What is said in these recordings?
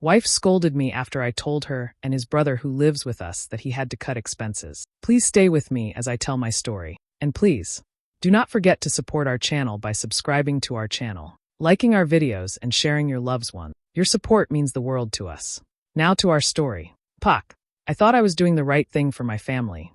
Wife scolded me after I told her and his brother who lives with us that he had to cut expenses. Please stay with me as I tell my story. And please, do not forget to support our channel by subscribing to our channel, liking our videos, and sharing your loved ones. Your support means the world to us. Now to our story. Pak. I thought I was doing the right thing for my family,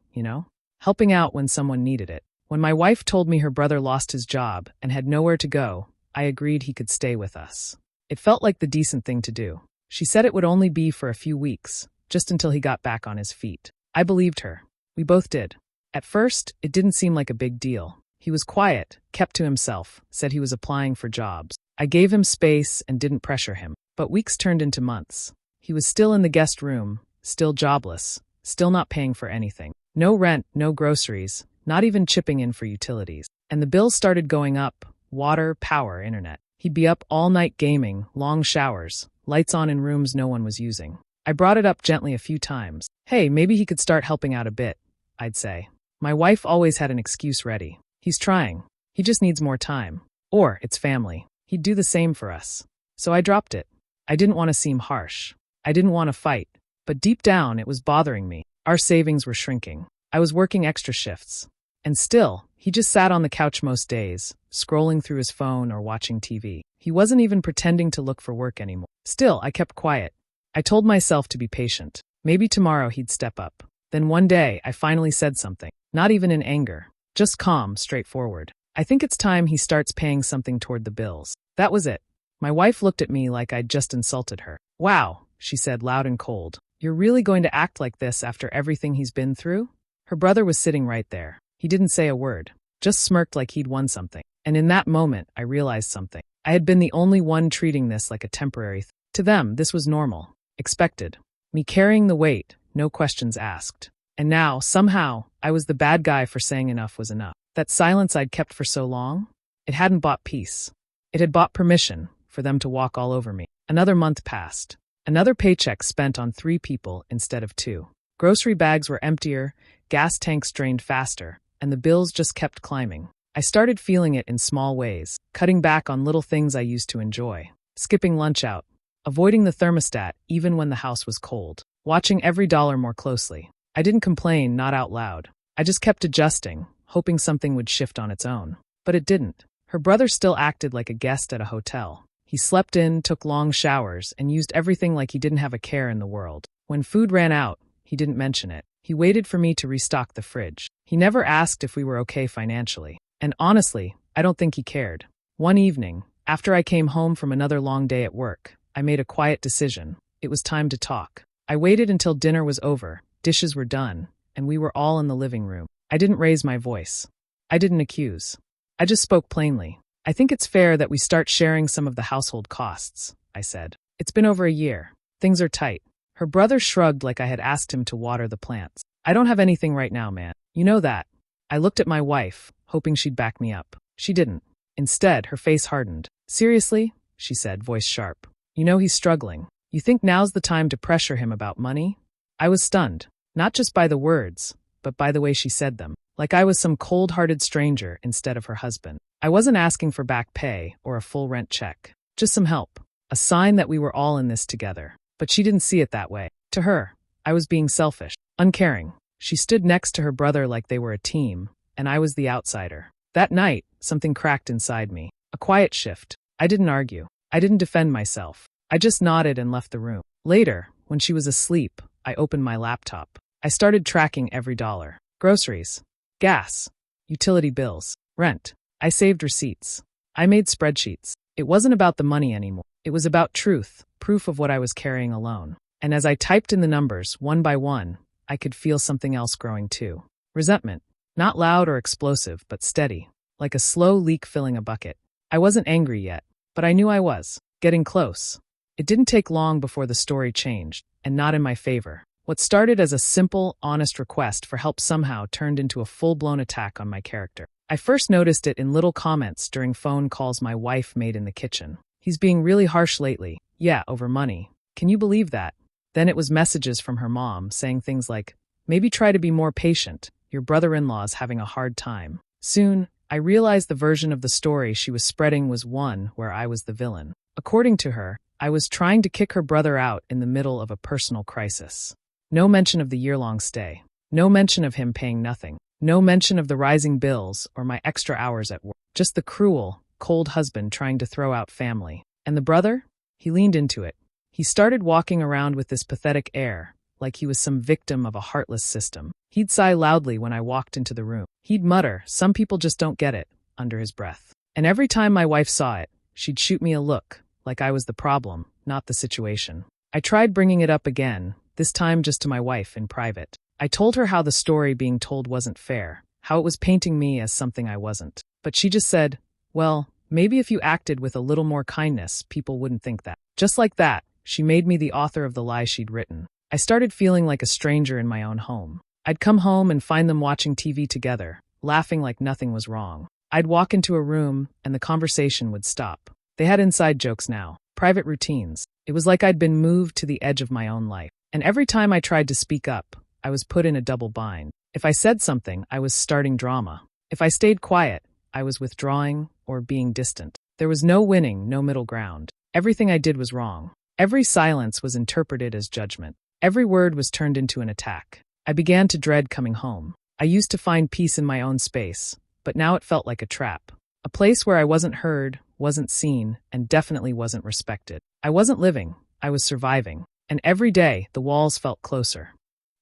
helping out when someone needed it. When my wife told me her brother lost his job and had nowhere to go, I agreed he could stay with us. It felt like the decent thing to do. She said it would only be for a few weeks, just until he got back on his feet. I believed her. We both did. At first, it didn't seem like a big deal. He was quiet, kept to himself, said he was applying for jobs. I gave him space and didn't pressure him. But weeks turned into months. He was still in the guest room, still jobless, still not paying for anything. No rent, no groceries, not even chipping in for utilities. And the bills started going up: water, power, internet. He'd be up all night gaming, long showers, lights on in rooms no one was using. I brought it up gently a few times. Hey, maybe he could start helping out a bit, I'd say. My wife always had an excuse ready. He's trying. He just needs more time. Or, it's family. He'd do the same for us. So I dropped it. I didn't want to seem harsh. I didn't want to fight. But deep down, it was bothering me. Our savings were shrinking. I was working extra shifts. And still, he just sat on the couch most days, scrolling through his phone or watching TV. He wasn't even pretending to look for work anymore. Still, I kept quiet. I told myself to be patient. Maybe tomorrow he'd step up. Then one day, I finally said something. Not even in anger. Just calm, straightforward. I think it's time he starts paying something toward the bills. That was it. My wife looked at me like I'd just insulted her. Wow, she said loud and cold. You're really going to act like this after everything he's been through? Her brother was sitting right there. He didn't say a word, just smirked like he'd won something. And in that moment, I realized something. I had been the only one treating this like a temporary thing. To them, this was normal, expected. Me carrying the weight, no questions asked. And now, somehow, I was the bad guy for saying enough was enough. That silence I'd kept for so long, it hadn't bought peace. It had bought permission for them to walk all over me. Another month passed. Another paycheck spent on 3 people instead of 2. Grocery bags were emptier, gas tanks drained faster, and the bills just kept climbing. I started feeling it in small ways, cutting back on little things I used to enjoy, skipping lunch out, avoiding the thermostat even when the house was cold, watching every dollar more closely. I didn't complain, not out loud. I just kept adjusting, hoping something would shift on its own. But it didn't. Her brother still acted like a guest at a hotel. He slept in, took long showers, and used everything like he didn't have a care in the world. When food ran out, he didn't mention it. He waited for me to restock the fridge. He never asked if we were okay financially. And honestly, I don't think he cared. One evening, after I came home from another long day at work, I made a quiet decision. It was time to talk. I waited until dinner was over, dishes were done, and we were all in the living room. I didn't raise my voice. I didn't accuse. I just spoke plainly. I think it's fair that we start sharing some of the household costs, I said. It's been over a year. Things are tight. Her brother shrugged like I had asked him to water the plants. I don't have anything right now, man. You know that. I looked at my wife, hoping she'd back me up. She didn't. Instead, her face hardened. Seriously? She said, voice sharp. You know he's struggling. You think now's the time to pressure him about money? I was stunned, not just by the words, but by the way she said them. Like I was some cold-hearted stranger instead of her husband. I wasn't asking for back pay or a full rent check. Just some help. A sign that we were all in this together. But she didn't see it that way. To her, I was being selfish, uncaring. She stood next to her brother like they were a team, and I was the outsider. That night, something cracked inside me. A quiet shift. I didn't argue. I didn't defend myself. I just nodded and left the room. Later, when she was asleep, I opened my laptop. I started tracking every dollar. Groceries, gas, utility bills, rent. I saved receipts. I made spreadsheets. It wasn't about the money anymore. It was about truth, proof of what I was carrying alone. And as I typed in the numbers, one by one, I could feel something else growing too. Resentment. Not loud or explosive, but steady, like a slow leak filling a bucket. I wasn't angry yet, but I knew I was. Getting close. It didn't take long before the story changed, and not in my favor. What started as a simple, honest request for help somehow turned into a full-blown attack on my character. I first noticed it in little comments during phone calls my wife made in the kitchen. He's being really harsh lately. Yeah, over money. Can you believe that? Then it was messages from her mom saying things like, maybe try to be more patient. Your brother-in-law's having a hard time. Soon, I realized the version of the story she was spreading was one where I was the villain. According to her, I was trying to kick her brother out in the middle of a personal crisis. No mention of the year-long stay. No mention of him paying nothing. No mention of the rising bills or my extra hours at work. Just the cruel, cold husband trying to throw out family. And the brother? He leaned into it. He started walking around with this pathetic air, like he was some victim of a heartless system. He'd sigh loudly when I walked into the room. He'd mutter, "Some people just don't get it," under his breath. And every time my wife saw it, she'd shoot me a look, like I was the problem, not the situation. I tried bringing it up again, this time just to my wife in private. I told her how the story being told wasn't fair, how it was painting me as something I wasn't. But she just said, "Well, maybe if you acted with a little more kindness, people wouldn't think that." Just like that, she made me the author of the lie she'd written. I started feeling like a stranger in my own home. I'd come home and find them watching TV together, laughing like nothing was wrong. I'd walk into a room, and the conversation would stop. They had inside jokes now, private routines. It was like I'd been moved to the edge of my own life. And every time I tried to speak up, I was put in a double bind. If I said something, I was starting drama. If I stayed quiet, I was withdrawing or being distant. There was no winning, no middle ground. Everything I did was wrong. Every silence was interpreted as judgment. Every word was turned into an attack. I began to dread coming home. I used to find peace in my own space, but now it felt like a trap. A place where I wasn't heard, wasn't seen, and definitely wasn't respected. I wasn't living, I was surviving. And every day, the walls felt closer.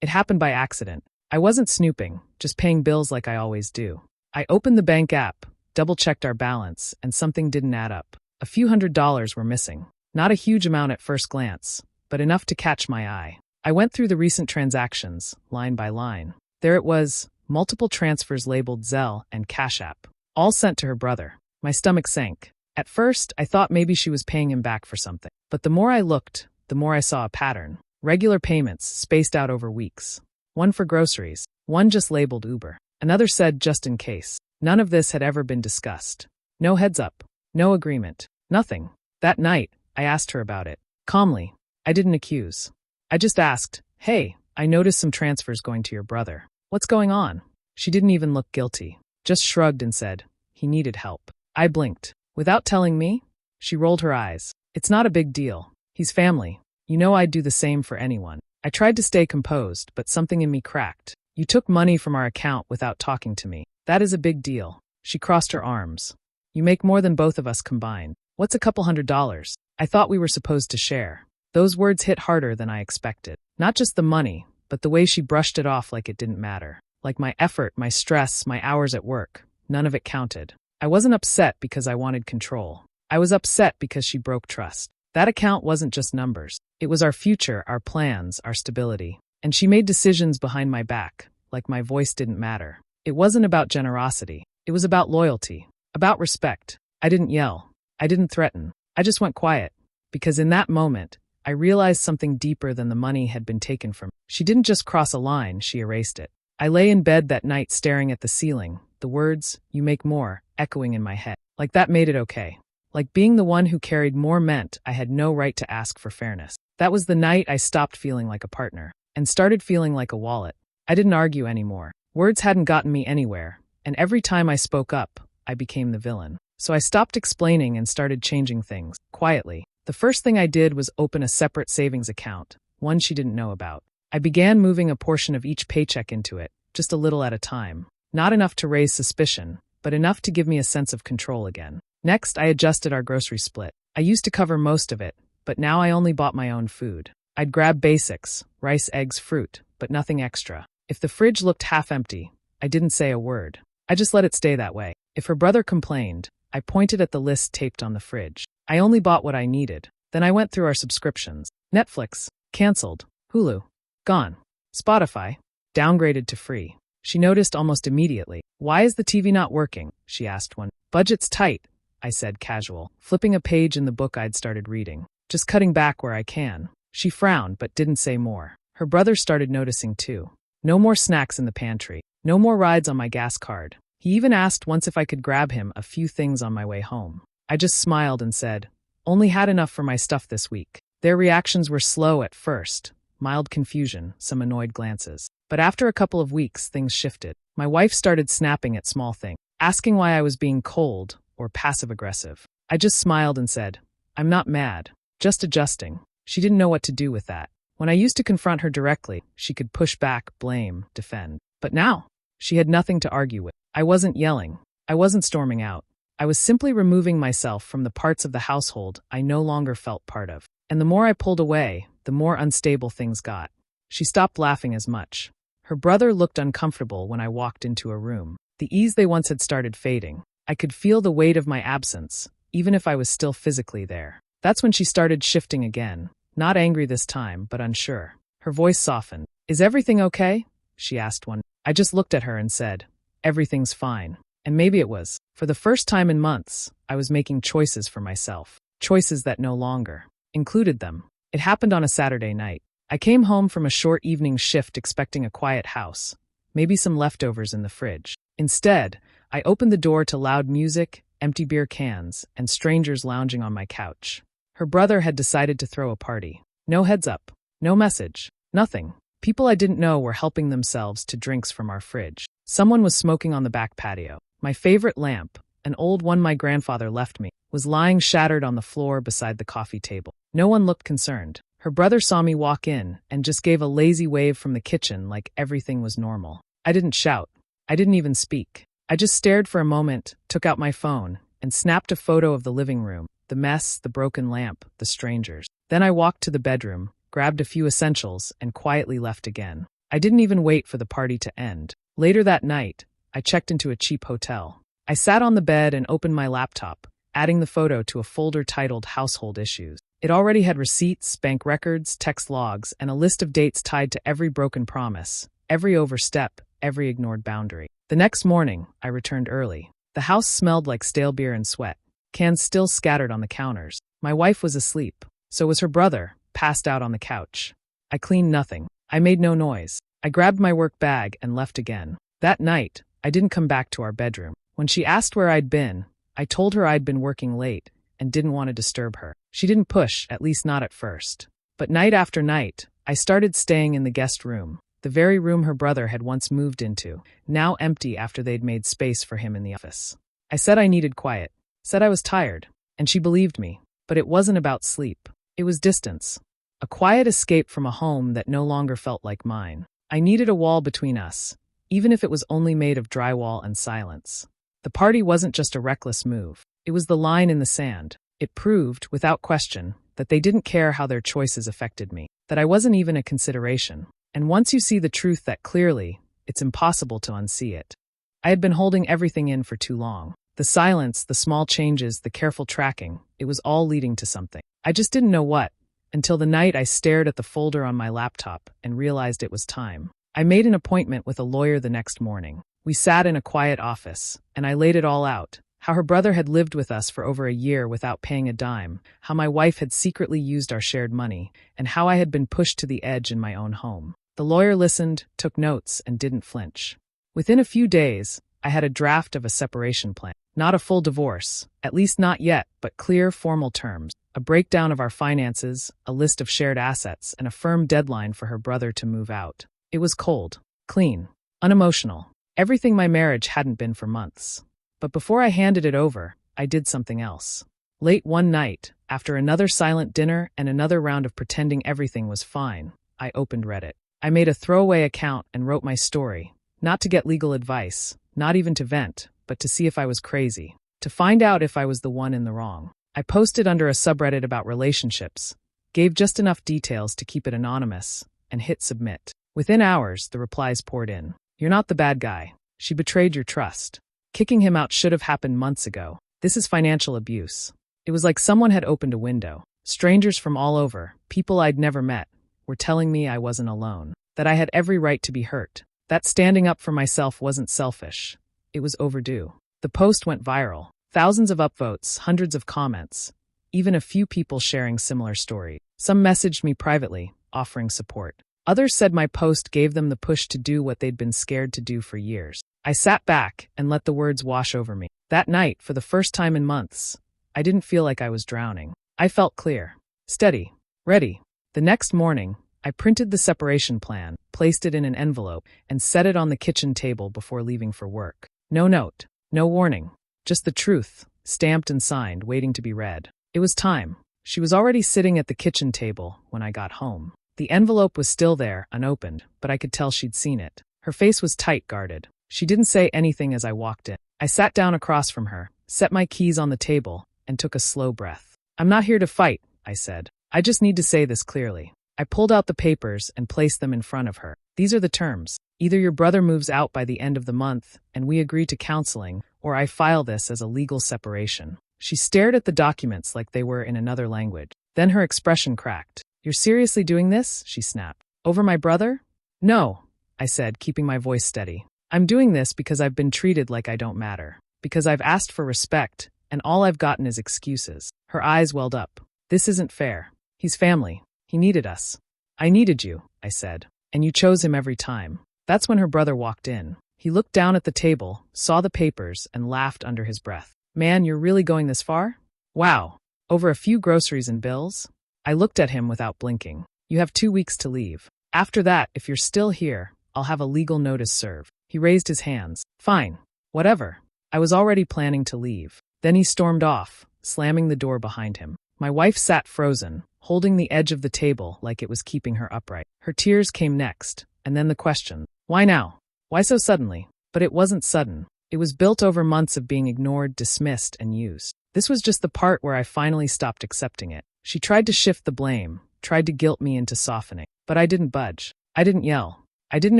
It happened by accident. I wasn't snooping, just paying bills like I always do. I opened the bank app, double-checked our balance, and something didn't add up. A few $100s were missing. Not a huge amount at first glance, but enough to catch my eye. I went through the recent transactions, line by line. There it was, multiple transfers labeled Zelle and Cash App, all sent to her brother. My stomach sank. At first, I thought maybe she was paying him back for something. But the more I looked, the more I saw a pattern. Regular payments, spaced out over weeks. One for groceries, one just labeled Uber. Another said just in case. None of this had ever been discussed. No heads up. No agreement. Nothing. That night, I asked her about it. Calmly. I didn't accuse. I just asked, "Hey, I noticed some transfers going to your brother. What's going on?" She didn't even look guilty. Just shrugged and said, "He needed help." I blinked. "Without telling me?" She rolled her eyes. "It's not a big deal. He's family. You know I'd do the same for anyone." I tried to stay composed, but something in me cracked. "You took money from our account without talking to me. That is a big deal." She crossed her arms. "You make more than both of us combined. What's a couple $100s? I thought we were supposed to share." Those words hit harder than I expected. Not just the money, but the way she brushed it off like it didn't matter. Like my effort, my stress, my hours at work. None of it counted. I wasn't upset because I wanted control. I was upset because she broke trust. That account wasn't just numbers. It was our future, our plans, our stability. And she made decisions behind my back, like my voice didn't matter. It wasn't about generosity. It was about loyalty, about respect. I didn't yell. I didn't threaten. I just went quiet. Because in that moment, I realized something deeper than the money had been taken from me. She didn't just cross a line, she erased it. I lay in bed that night staring at the ceiling, the words, "You make more," echoing in my head. Like that made it okay. Like being the one who carried more meant I had no right to ask for fairness. That was the night I stopped feeling like a partner and started feeling like a wallet. I didn't argue anymore. Words hadn't gotten me anywhere, and every time I spoke up, I became the villain. So I stopped explaining and started changing things, quietly. The first thing I did was open a separate savings account, one she didn't know about. I began moving a portion of each paycheck into it, just a little at a time. Not enough to raise suspicion, but enough to give me a sense of control again. Next, I adjusted our grocery split. I used to cover most of it, but now I only bought my own food. I'd grab basics, rice, eggs, fruit, but nothing extra. If the fridge looked half empty, I didn't say a word. I just let it stay that way. If her brother complained, I pointed at the list taped on the fridge. I only bought what I needed. Then I went through our subscriptions. Netflix, canceled. Hulu, gone. Spotify, downgraded to free. She noticed almost immediately. "Why is the TV not working?" she asked one. "Budget's tight," I said casual, flipping a page in the book I'd started reading. "Just cutting back where I can." She frowned but didn't say more. Her brother started noticing too. No more snacks in the pantry. No more rides on my gas card. He even asked once if I could grab him a few things on my way home. I just smiled and said, "Only had enough for my stuff this week." Their reactions were slow at first. Mild confusion, some annoyed glances. But after a couple of weeks, things shifted. My wife started snapping at small things, asking why I was being cold or passive-aggressive. I just smiled and said, "I'm not mad. just adjusting. She didn't know what to do with that. When I used to confront her directly, she could push back, blame, defend. But now, she had nothing to argue with. I wasn't yelling. I wasn't storming out. I was simply removing myself from the parts of the household I no longer felt part of. And the more I pulled away, the more unstable things got. She stopped laughing as much. Her brother looked uncomfortable when I walked into a room. The ease they once had started fading. I could feel the weight of my absence, even if I was still physically there. That's when she started shifting again. Not angry this time, but unsure. Her voice softened. "Is everything okay?" she asked one. I just looked at her and said, "Everything's fine." And maybe it was. For the first time in months, I was making choices for myself. Choices that no longer included them. It happened on a Saturday night. I came home from a short evening shift expecting a quiet house, maybe some leftovers in the fridge. Instead, I opened the door to loud music, empty beer cans, and strangers lounging on my couch. Her brother had decided to throw a party. No heads up, no message, nothing. People I didn't know were helping themselves to drinks from our fridge. Someone was smoking on the back patio. My favorite lamp, an old one my grandfather left me, was lying shattered on the floor beside the coffee table. No one looked concerned. Her brother saw me walk in and just gave a lazy wave from the kitchen like everything was normal. I didn't shout. I didn't even speak. I just stared for a moment, took out my phone, and snapped a photo of the living room, the mess, the broken lamp, the strangers. Then I walked to the bedroom, grabbed a few essentials, and quietly left again. I didn't even wait for the party to end. Later that night, I checked into a cheap hotel. I sat on the bed and opened my laptop, adding the photo to a folder titled Household Issues. It already had receipts, bank records, text logs, and a list of dates tied to every broken promise, every overstep, every ignored boundary. The next morning, I returned early. The house smelled like stale beer and sweat, cans still scattered on the counters. My wife was asleep. So was her brother, passed out on the couch. I cleaned nothing. I made no noise. I grabbed my work bag and left again. That night, I didn't come back to our bedroom. When she asked where I'd been, I told her I'd been working late and didn't want to disturb her. She didn't push, at least not at first. But night after night, I started staying in the guest room, the very room her brother had once moved into, now empty after they'd made space for him in the office. I said I needed quiet, said I was tired, and she believed me. But it wasn't about sleep. It was distance. A quiet escape from a home that no longer felt like mine. I needed a wall between us, even if it was only made of drywall and silence. The party wasn't just a reckless move. It was the line in the sand. It proved, without question, that they didn't care how their choices affected me, that I wasn't even a consideration. And once you see the truth that clearly, it's impossible to unsee it. I had been holding everything in for too long. The silence, the small changes, the careful tracking, it was all leading to something. I just didn't know what, until the night I stared at the folder on my laptop and realized it was time. I made an appointment with a lawyer the next morning. We sat in a quiet office, and I laid it all out. How her brother had lived with us for over a year without paying a dime, how my wife had secretly used our shared money, and how I had been pushed to the edge in my own home. The lawyer listened, took notes, and didn't flinch. Within a few days, I had a draft of a separation plan. Not a full divorce, at least not yet, but clear, formal terms. A breakdown of our finances, a list of shared assets, and a firm deadline for her brother to move out. It was cold, clean, unemotional. Everything my marriage hadn't been for months. But before I handed it over, I did something else. Late one night, after another silent dinner and another round of pretending everything was fine, I opened Reddit. I made a throwaway account and wrote my story, not to get legal advice, not even to vent, but to see if I was crazy, to find out if I was the one in the wrong. I posted under a subreddit about relationships, gave just enough details to keep it anonymous, and hit submit. Within hours, the replies poured in. "You're not the bad guy. She betrayed your trust. Kicking him out should have happened months ago. This is financial abuse." It was like someone had opened a window. Strangers from all over, people I'd never met, were telling me I wasn't alone, that I had every right to be hurt, that standing up for myself wasn't selfish. It was overdue. The post went viral. Thousands of upvotes, hundreds of comments, even a few people sharing similar stories. Some messaged me privately, offering support. Others said my post gave them the push to do what they'd been scared to do for years. I sat back and let the words wash over me. That night, for the first time in months, I didn't feel like I was drowning. I felt clear, steady, ready. The next morning, I printed the separation plan, placed it in an envelope, and set it on the kitchen table before leaving for work. No note, no warning, just the truth, stamped and signed, waiting to be read. It was time. She was already sitting at the kitchen table when I got home. The envelope was still there, unopened, but I could tell she'd seen it. Her face was tight, guarded. She didn't say anything as I walked in. I sat down across from her, set my keys on the table, and took a slow breath. "I'm not here to fight," I said. "I just need to say this clearly." I pulled out the papers and placed them in front of her. "These are the terms. Either your brother moves out by the end of the month, and we agree to counseling, or I file this as a legal separation." She stared at the documents like they were in another language. Then her expression cracked. "You're seriously doing this?" she snapped. "Over my brother?" "No," I said, keeping my voice steady. "I'm doing this because I've been treated like I don't matter. Because I've asked for respect, and all I've gotten is excuses." Her eyes welled up. "This isn't fair. He's family. He needed us." "I needed you," I said. "And you chose him every time." That's when her brother walked in. He looked down at the table, saw the papers, and laughed under his breath. "Man, you're really going this far? Wow. Over a few groceries and bills?" I looked at him without blinking. "You have 2 weeks to leave. After that, if you're still here, I'll have a legal notice served." He raised his hands. "Fine. Whatever." I was already planning to leave. Then he stormed off, slamming the door behind him. My wife sat frozen, holding the edge of the table like it was keeping her upright. Her tears came next, and then the question. Why now? Why so suddenly? But it wasn't sudden. It was built over months of being ignored, dismissed, and used. This was just the part where I finally stopped accepting it. She tried to shift the blame, tried to guilt me into softening. But I didn't budge. I didn't yell. I didn't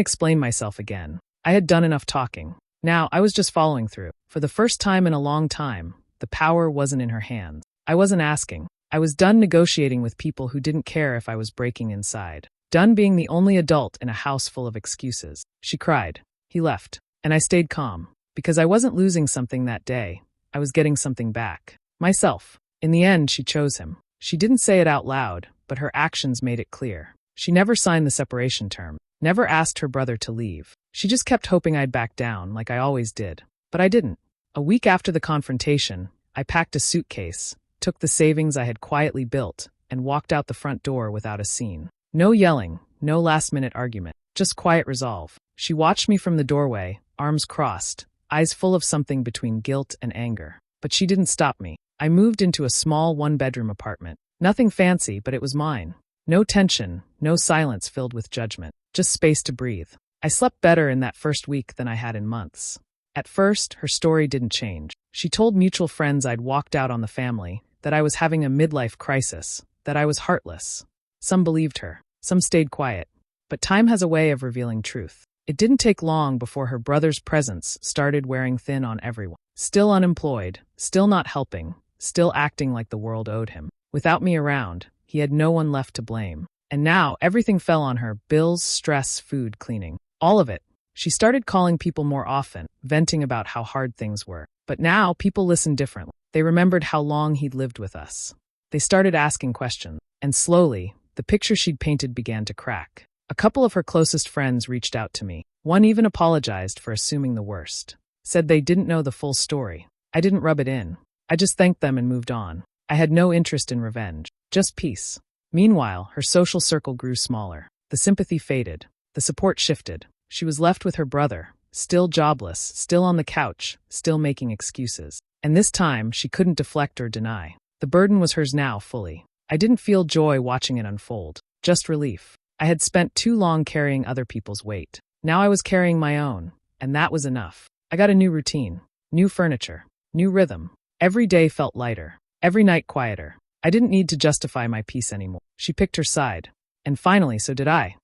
explain myself again. I had done enough talking. Now, I was just following through. For the first time in a long time, the power wasn't in her hands. I wasn't asking. I was done negotiating with people who didn't care if I was breaking inside. Done being the only adult in a house full of excuses. She cried. He left. And I stayed calm. Because I wasn't losing something that day. I was getting something back. Myself. In the end, she chose him. She didn't say it out loud, but her actions made it clear. She never signed the separation term. Never asked her brother to leave. She just kept hoping I'd back down, like I always did. But I didn't. A week after the confrontation, I packed a suitcase, took the savings I had quietly built, and walked out the front door without a scene. No yelling, no last-minute argument, just quiet resolve. She watched me from the doorway, arms crossed, eyes full of something between guilt and anger. But she didn't stop me. I moved into a small one-bedroom apartment. Nothing fancy, but it was mine. No tension, no silence filled with judgment, just space to breathe. I slept better in that first week than I had in months. At first, her story didn't change. She told mutual friends I'd walked out on the family, that I was having a midlife crisis, that I was heartless. Some believed her. Some stayed quiet. But time has a way of revealing truth. It didn't take long before her brother's presence started wearing thin on everyone. Still unemployed, still not helping, still acting like the world owed him. Without me around, he had no one left to blame. And now everything fell on her: bills, stress, food, cleaning. All of it. She started calling people more often, venting about how hard things were. But now people listened differently. They remembered how long he'd lived with us. They started asking questions. And slowly, the picture she'd painted began to crack. A couple of her closest friends reached out to me. One even apologized for assuming the worst. Said they didn't know the full story. I didn't rub it in. I just thanked them and moved on. I had no interest in revenge. Just peace. Meanwhile, her social circle grew smaller. The sympathy faded. The support shifted. She was left with her brother, still jobless, still on the couch, still making excuses. And this time, she couldn't deflect or deny. The burden was hers now, fully. I didn't feel joy watching it unfold. Just relief. I had spent too long carrying other people's weight. Now I was carrying my own, and that was enough. I got a new routine, new furniture, new rhythm. Every day felt lighter, every night quieter. I didn't need to justify my peace anymore. She picked her side. And finally, so did I.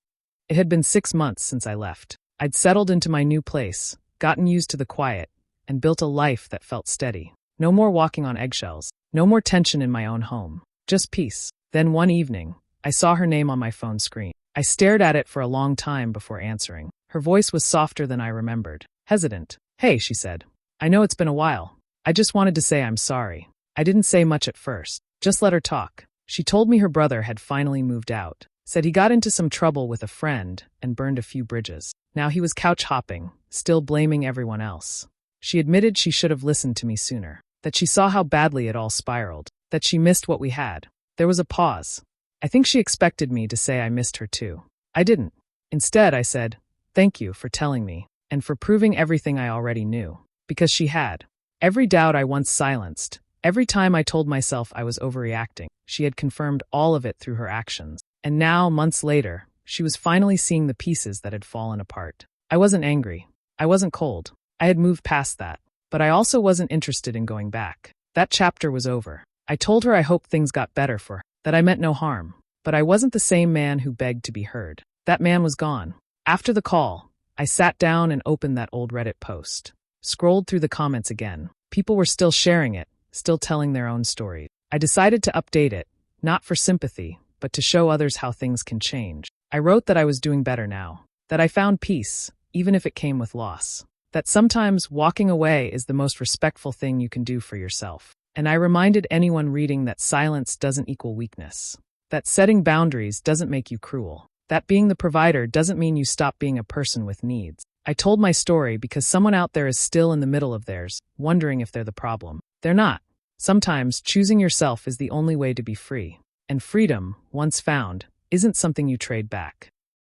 It had been 6 months since I left. I'd settled into my new place, gotten used to the quiet, and built a life that felt steady. No more walking on eggshells, no more tension in my own home. Just peace. Then one evening, I saw her name on my phone screen. I stared at it for a long time before answering. Her voice was softer than I remembered. Hesitant. "Hey," she said. "I know it's been a while. I just wanted to say I'm sorry." I didn't say much at first. Just let her talk. She told me her brother had finally moved out. Said he got into some trouble with a friend and burned a few bridges. Now he was couch hopping, still blaming everyone else. She admitted she should have listened to me sooner. That she saw how badly it all spiraled. That she missed what we had. There was a pause. I think she expected me to say I missed her too. I didn't. Instead, I said, "Thank you for telling me, and for proving everything I already knew." Because she had. Every doubt I once silenced, Every time I told myself I was overreacting, she had confirmed all of it through her actions. And now, months later, she was finally seeing the pieces that had fallen apart. I wasn't angry. I wasn't cold. I had moved past that. But I also wasn't interested in going back. That chapter was over. I told her I hoped things got better for her, that I meant no harm. But I wasn't the same man who begged to be heard. That man was gone. After the call, I sat down and opened that old Reddit post. Scrolled through the comments again. People were still sharing it, still telling their own stories. I decided to update it, not for sympathy, but to show others how things can change. I wrote that I was doing better now, that I found peace, even if it came with loss, that sometimes walking away is the most respectful thing you can do for yourself. And I reminded anyone reading that silence doesn't equal weakness, that setting boundaries doesn't make you cruel, that being the provider doesn't mean you stop being a person with needs. I told my story because someone out there is still in the middle of theirs, wondering if they're the problem. They're not. Sometimes choosing yourself is the only way to be free. And freedom, once found, isn't something you trade back.